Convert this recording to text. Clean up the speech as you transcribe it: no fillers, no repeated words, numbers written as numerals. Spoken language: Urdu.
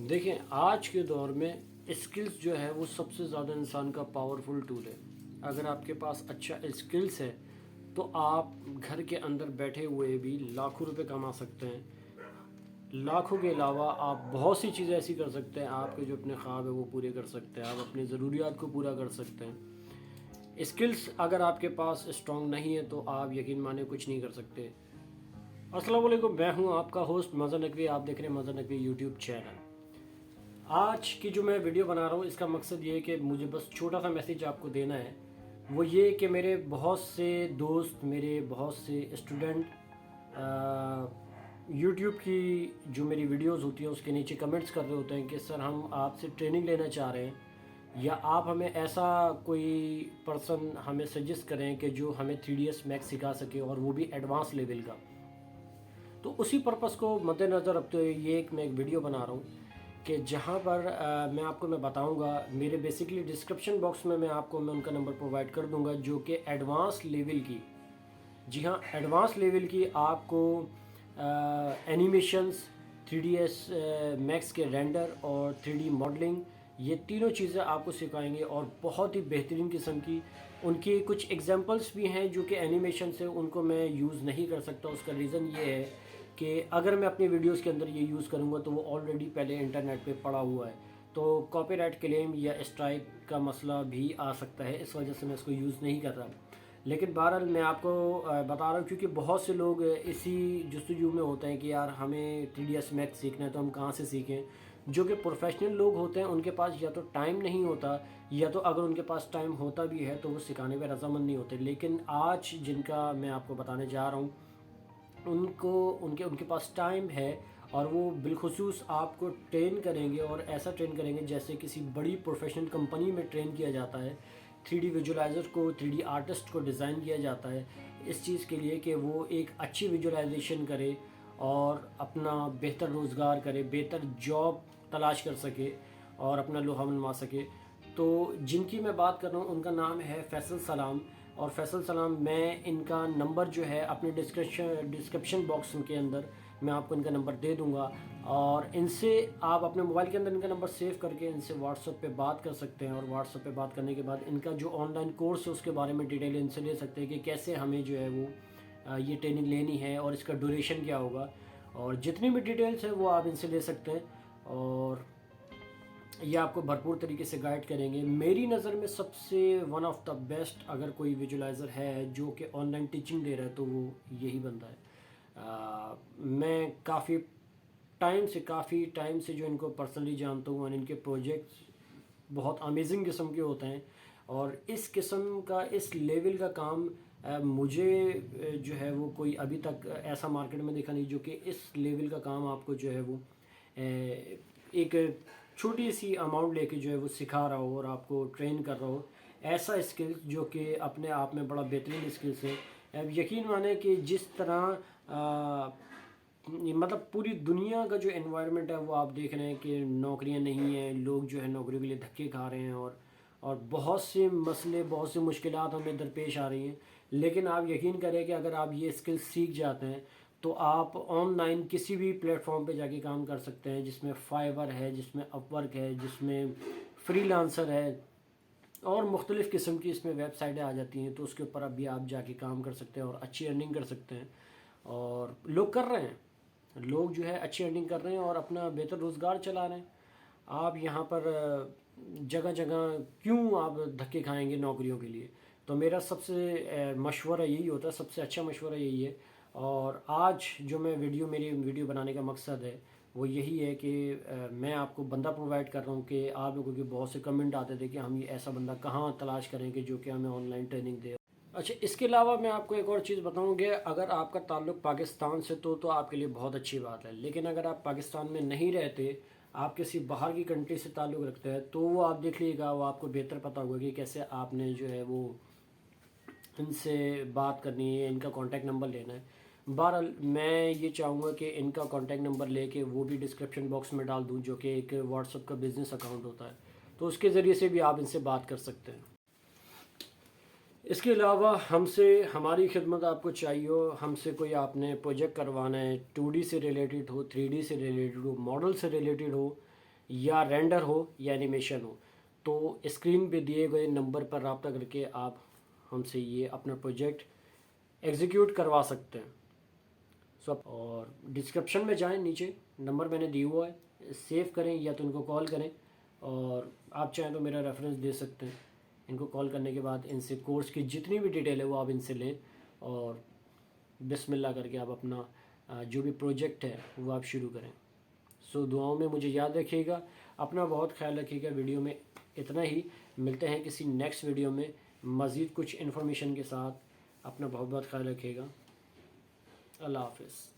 دیکھیں آج کے دور میں اسکلز جو ہے وہ سب سے زیادہ انسان کا پاورفل ٹول ہے۔ اگر آپ کے پاس اچھا اسکلز ہے تو آپ گھر کے اندر بیٹھے ہوئے بھی لاکھوں روپے کما سکتے ہیں۔ لاکھوں کے علاوہ آپ بہت سی چیزیں ایسی کر سکتے ہیں، آپ کے جو اپنے خواب ہیں وہ پورے کر سکتے ہیں، آپ اپنی ضروریات کو پورا کر سکتے ہیں۔ اسکلز اگر آپ کے پاس اسٹرانگ نہیں ہے تو آپ یقین مانے کچھ نہیں کر سکتے۔ السلام علیکم، میں ہوں آپ کا ہوسٹ مظہر نقوی، آپ دیکھ رہے ہیں مظہر نقوی یوٹیوب چینل۔ آج کی جو میں ویڈیو بنا رہا ہوں اس کا مقصد یہ ہے کہ مجھے بس چھوٹا سا میسیج آپ کو دینا ہے، وہ یہ کہ میرے بہت سے دوست، میرے بہت سے اسٹوڈنٹ یوٹیوب کی جو میری ویڈیوز ہوتی ہیں اس کے نیچے کمنٹس کر رہے ہوتے ہیں کہ سر ہم آپ سے ٹریننگ لینا چاہ رہے ہیں، یا آپ ہمیں ایسا کوئی پرسن ہمیں سجیسٹ کریں کہ جو ہمیں 3ds میکس سکھا سکے اور وہ بھی ایڈوانس لیول کا۔ تو اسی پرپس کو مد نظر رکھتے ہوئے یہ ایک میں ایک ویڈیو بنا رہا ہوں کہ جہاں پر میں بتاؤں گا، میرے بیسکلی ڈسکرپشن باکس میں آپ کو ان کا نمبر پرووائڈ کر دوں گا جو کہ ایڈوانس لیول کی، جی ہاں ایڈوانس لیول کی آپ کو اینیمیشنز، 3ds میکس کے رینڈر اور 3D ماڈلنگ، یہ تینوں چیزیں آپ کو سکھائیں گے اور بہت ہی بہترین قسم کی۔ ان کی کچھ ایگزامپلس بھی ہیں جو کہ اینیمیشن سے ان کو میں یوز نہیں کر سکتا، اس کا ریزن یہ ہے کہ اگر میں اپنی ویڈیوز کے اندر یہ یوز کروں گا تو وہ آلریڈی پہلے انٹرنیٹ پہ پڑا ہوا ہے، تو کاپی رائٹ کلیم یا اسٹرائک کا مسئلہ بھی آ سکتا ہے، اس وجہ سے میں اس کو یوز نہیں کر رہا۔ لیکن بہرحال میں آپ کو بتا رہا ہوں کیونکہ بہت سے لوگ اسی جستجو میں ہوتے ہیں کہ یار ہمیں 3ds میکس سیکھنا ہے تو ہم کہاں سے سیکھیں۔ جو کہ پروفیشنل لوگ ہوتے ہیں ان کے پاس یا تو ٹائم نہیں ہوتا، یا تو اگر ان کے پاس ٹائم ہوتا بھی ہے تو وہ سکھانے پہ رضامند نہیں ہوتے۔ لیکن آج جن کا میں آپ کو بتانے جا رہا ہوں ان کے پاس ٹائم ہے، اور وہ بالخصوص آپ کو ٹرین کریں گے، اور ایسا ٹرین کریں گے جیسے کسی بڑی پروفیشنل کمپنی میں ٹرین کیا جاتا ہے۔ 3D ویژولائزر کو، 3D آرٹسٹ کو ڈیزائن کیا جاتا ہے اس چیز کے لیے کہ وہ ایک اچھی ویژولائزیشن کرے اور اپنا بہتر روزگار کرے، بہتر جاب تلاش کر سکے اور اپنا لوہا منوا سکے۔ تو جن کی میں بات کر رہا ہوں ان کا نام ہے فیصل سلام، اور فیصل سلام، میں ان کا نمبر جو ہے اپنے ڈسکرپشن باکس کے اندر میں آپ کو ان کا نمبر دے دوں گا، اور ان سے آپ اپنے موبائل کے اندر ان کا نمبر سیو کر کے ان سے واٹس ایپ پہ بات کر سکتے ہیں، اور واٹس ایپ پہ بات کرنے کے بعد ان کا جو آن لائن کورس ہے اس کے بارے میں ڈیٹیل ان سے لے سکتے ہیں کہ کیسے ہمیں جو ہے وہ یہ ٹریننگ لینی ہے اور اس کا ڈوریشن کیا ہوگا، اور جتنی بھی ڈیٹیلز ہیں وہ آپ ان سے لے سکتے ہیں، اور یہ آپ کو بھرپور طریقے سے گائیڈ کریں گے۔ میری نظر میں سب سے ون آف دا بیسٹ اگر کوئی ویژولائزر ہے جو کہ آن لائن ٹیچنگ دے رہا ہے تو وہ یہی بندہ ہے۔ میں کافی ٹائم سے جو ان کو پرسنلی جانتا ہوں، اور ان کے پروجیکٹس بہت امیزنگ قسم کے ہوتے ہیں، اور اس قسم کا، اس لیول کا کام مجھے جو ہے وہ کوئی ابھی تک ایسا مارکیٹ میں دیکھا نہیں جو کہ اس لیول کا کام آپ کو جو ہے وہ ایک چھوٹی سی اماؤنٹ لے کے جو ہے وہ سکھا رہا ہو اور آپ کو ٹرین کر رہا ہو۔ ایسا اسکلس جو کہ اپنے آپ میں بڑا بہترین اسکلس ہے۔ اب یقین مانیں کہ جس طرح مطلب پوری دنیا کا جو انوائرمنٹ ہے وہ آپ دیکھ رہے ہیں کہ نوکریاں نہیں ہیں، لوگ جو ہے نوکریوں کے لیے دھکے کھا رہے ہیں، اور بہت سے مسئلے، بہت سے مشکلات ہمیں درپیش آ رہی ہیں۔ لیکن آپ یقین کریں کہ اگر آپ یہ اسکل سیکھ جاتے ہیں تو آپ آن لائن کسی بھی پلیٹ فارم پہ جا کے کام کر سکتے ہیں، جس میں فائور ہے، جس میں اپ ورک ہے، جس میں فری لانسر ہے، اور مختلف قسم کی اس میں ویب سائٹیں آ جاتی ہیں، تو اس کے اوپر اب بھی آپ جا کے کام کر سکتے ہیں اور اچھی ارننگ کر سکتے ہیں، اور لوگ کر رہے ہیں، لوگ جو ہے اچھی ارننگ کر رہے ہیں اور اپنا بہتر روزگار چلا رہے ہیں۔ آپ یہاں پر جگہ جگہ کیوں آپ دھکے کھائیں گے نوکریوں کے لیے؟ تو میرا سب سے مشورہ یہی ہوتا ہے، سب سے اچھا مشورہ یہی ہے، اور آج جو میری ویڈیو بنانے کا مقصد ہے وہ یہی ہے کہ میں آپ کو بندہ پرووائڈ کر رہا ہوں کہ آپ لوگوں کے بہت سے کمنٹ آتے تھے کہ ہم یہ ایسا بندہ کہاں تلاش کریں کہ جو کہ ہمیں آن لائن ٹریننگ دے۔ اچھا، اس کے علاوہ میں آپ کو ایک اور چیز بتاؤں کہ اگر آپ کا تعلق پاکستان سے تو آپ کے لیے بہت اچھی بات ہے، لیکن اگر آپ پاکستان میں نہیں رہتے، آپ کسی باہر کی کنٹری سے تعلق رکھتے ہیں، تو وہ آپ دیکھ لیے گا، وہ آپ کو بہتر پتہ ہوگا کہ کیسے آپ نے جو ہے وہ ان سے بات کرنی ہے، ان کا کانٹیکٹ نمبر لینا ہے۔ بہرحال میں یہ چاہوں گا کہ ان کا کانٹیکٹ نمبر لے کے وہ بھی ڈسکرپشن باکس میں ڈال دوں، جو کہ ایک واٹس ایپ کا بزنس اکاؤنٹ ہوتا ہے، تو اس کے ذریعے سے بھی آپ ان سے بات کر سکتے ہیں۔ اس کے علاوہ ہم سے ہماری خدمت آپ کو چاہیے ہو، ہم سے کوئی آپ نے پروجیکٹ کروانا ہے، 2D سے ریلیٹڈ ہو، 3D سے ریلیٹڈ ہو، ماڈل سے ریلیٹڈ ہو، یا رینڈر ہو یا اینیمیشن ہو، تو اسکرین پہ دیے گئے نمبر پر رابطہ کر کے آپ ہم سے یہ اپنا پروجیکٹ ایگزیکیوٹ کروا سکتے ہیں. اور ڈسکرپشن میں جائیں، نیچے نمبر میں نے دی ہوا ہے، سیو کریں یا تو ان کو کال کریں، اور آپ چاہیں تو میرا ریفرنس دے سکتے ہیں. ان کو کال کرنے کے بعد ان سے کورس کی جتنی بھی ڈیٹیل ہے وہ آپ ان سے لیں، اور بسم اللہ کر کے آپ اپنا جو بھی پروجیکٹ ہے وہ آپ شروع کریں. دعاؤں میں مجھے یاد رکھیے گا، اپنا بہت خیال رکھیے گا. ویڈیو میں اتنا ہی، ملتے ہیں کسی نیکسٹ ویڈیو میں مزید کچھ انفارمیشن کے ساتھ. اپنا بہت بہت خیال رکھیے گا. اللہ حافظ.